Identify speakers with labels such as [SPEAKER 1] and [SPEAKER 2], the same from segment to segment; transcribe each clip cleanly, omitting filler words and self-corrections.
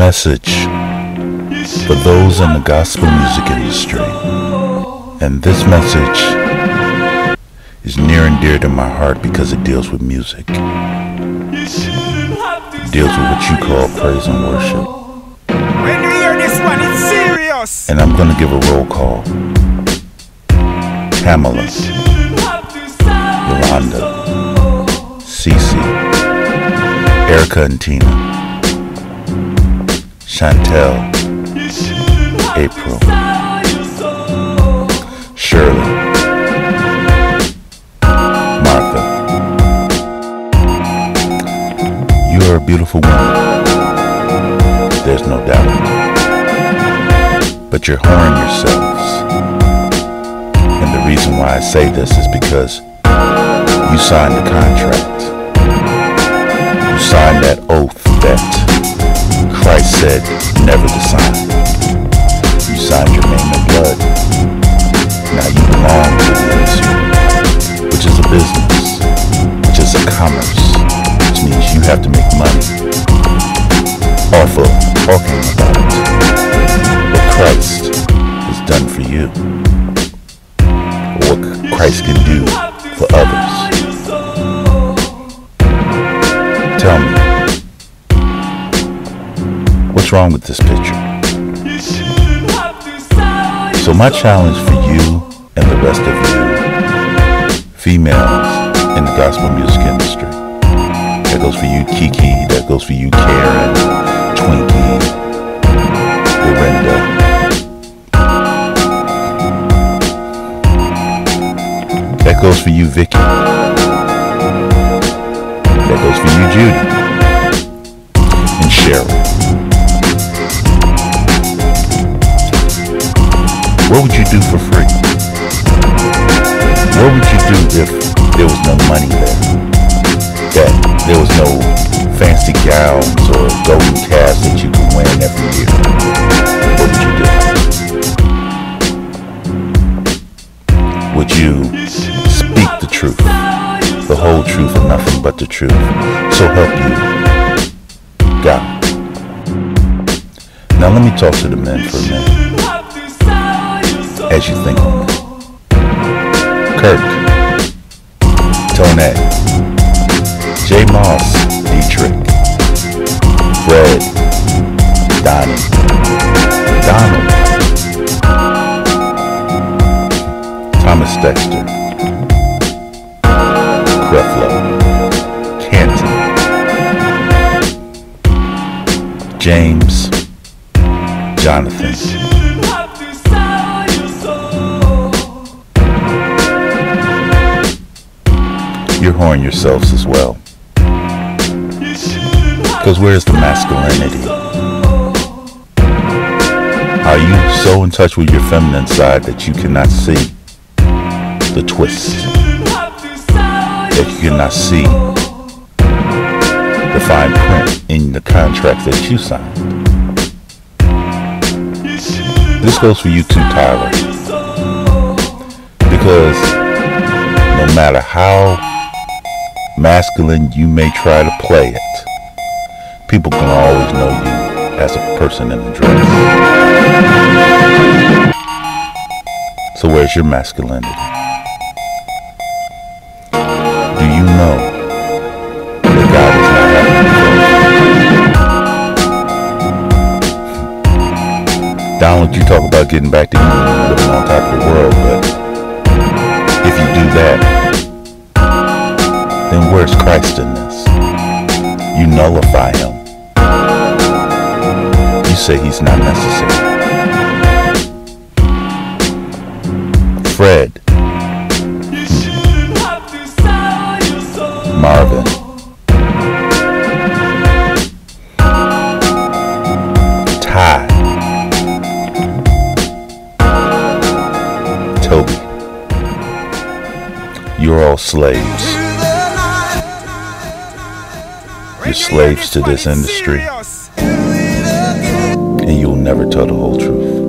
[SPEAKER 1] message for those in the gospel music industry. And this message is near and dear to my heart because it deals with music. It deals with what you call praise and worship.
[SPEAKER 2] When you hear this one, it's serious.
[SPEAKER 1] And I'm going to give a roll call. Pamela, Yolanda, Cece, Erica and Tina, Chantel, April, Shirley, Martha. You are a beautiful woman, there's no doubt. But you're whoring yourselves. And the reason why I say this is because you signed a contract. You signed that oath that Christ said never to sign. You signed your name in blood. Now you belong to the industry, which is a business, which is a commerce, which means you have to make money off of talking about what Christ has done for you, or what Christ can do for others. Tell me, what's wrong with this picture? So my challenge for you and the rest of you females in the gospel music industry, that goes for you Kiki, that goes for you Karen, Twinkie, Dorinda, that goes for you Vicky, that goes for you Judy and Cheryl. What would you do for free? What would you do if there was no money there? That there was no fancy gowns or golden calves that you could win every year? What would you do? Would you speak the truth, the whole truth and nothing but the truth? So help you God. Now let me talk to the men for a minute. As you think on it. Kirk, Tonette, J. Moss, Dietrich, Fred, Donnie, Donald, Thomas Dexter, Creflo, Canton, James, Jonathan, you're whoring yourselves as well. Because where's the masculinity? Are you so in touch with your feminine side that you cannot see the twist? That you cannot see the fine print in the contract that you signed? This goes for you too, Tyler. Because no matter how masculine you may try to play it, people can always know you as a person in a dress. So where's your masculinity? Do you know that God is not happy with you? Donald, you talk about getting back to you and living on top of the world, but if you do that, then where's Christ in this? You nullify him. You say he's not necessary. Fred, Marvin, Ty, Toby, you're all slaves. You're slaves to this industry, and you'll never tell the whole truth.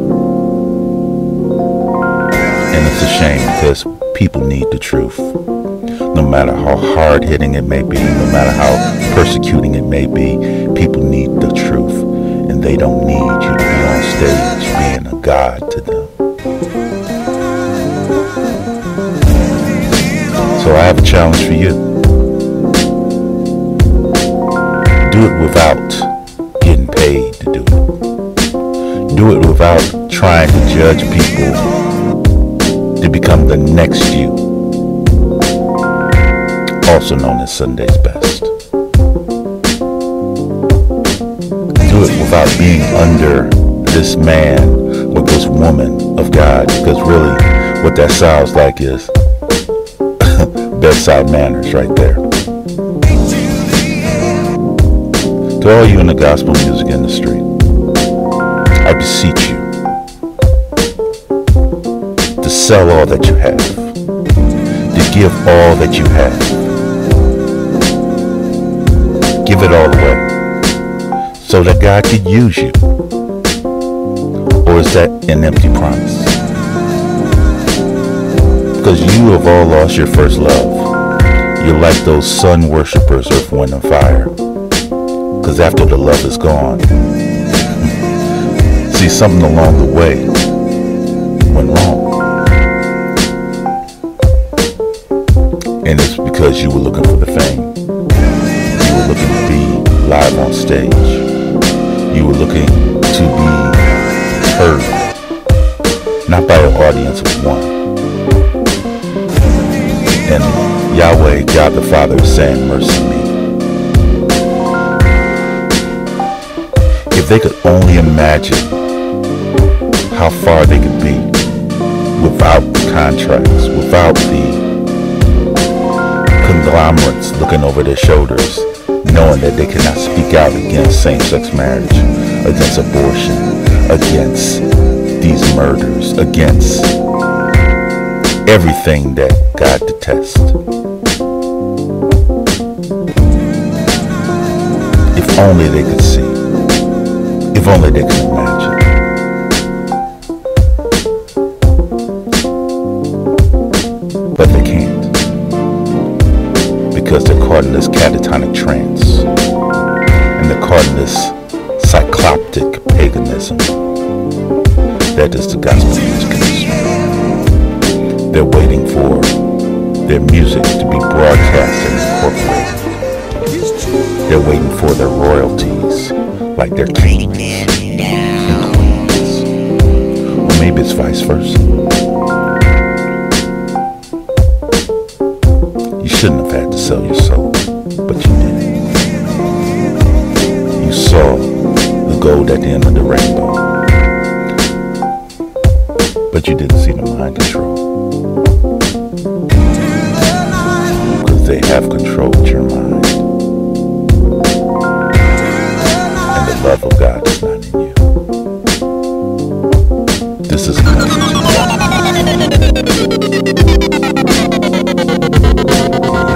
[SPEAKER 1] And it's a shame because people need the truth. No matter how hard-hitting it may be, no matter how persecuting it may be, people need the truth. and they don't need you to be on stage being a god to them. So I have a challenge for you. Do it without getting paid to do it. Do it without trying to judge people to become the next you, also known as Sunday's best. Do it without being under this man or this woman of God, because really what that sounds like is bedside manners right there. To all you in the gospel music industry, I beseech you to sell all that you have, to give all that you have. Give it all away so that God could use you. Or is that an empty promise? Because you have all lost your first love. You're like those sun worshipers, earth, wind, and fire. Because after the love is gone, see, something along the way went wrong. And it's because you were looking for the fame. You were looking to be live on stage. You were looking to be heard, not by an audience of one. And Yahweh, God the Father, is saying, mercy me. If they could only imagine how far they could be without the contracts, without the conglomerates looking over their shoulders, knowing that they cannot speak out against same-sex marriage, against abortion, against these murders, against everything that God detests. If only they could see. If only they could imagine. But they can't. Because they're caught in this catatonic trance. And they're caught in this cycloptic paganism that is the gospel music industry. They're waiting for their music to be broadcast and incorporated. They're waiting for their royalties, like their kings and queens. Or maybe it's vice versa. You shouldn't have had to sell your soul, but you did. You saw the gold at the end of the rainbow, but you didn't see the mind control. Because they have controlled your mind. And the love of God is not in you. This is a message to you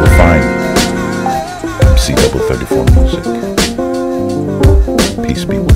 [SPEAKER 1] will find me. MC Double34 Music. Peace be with you.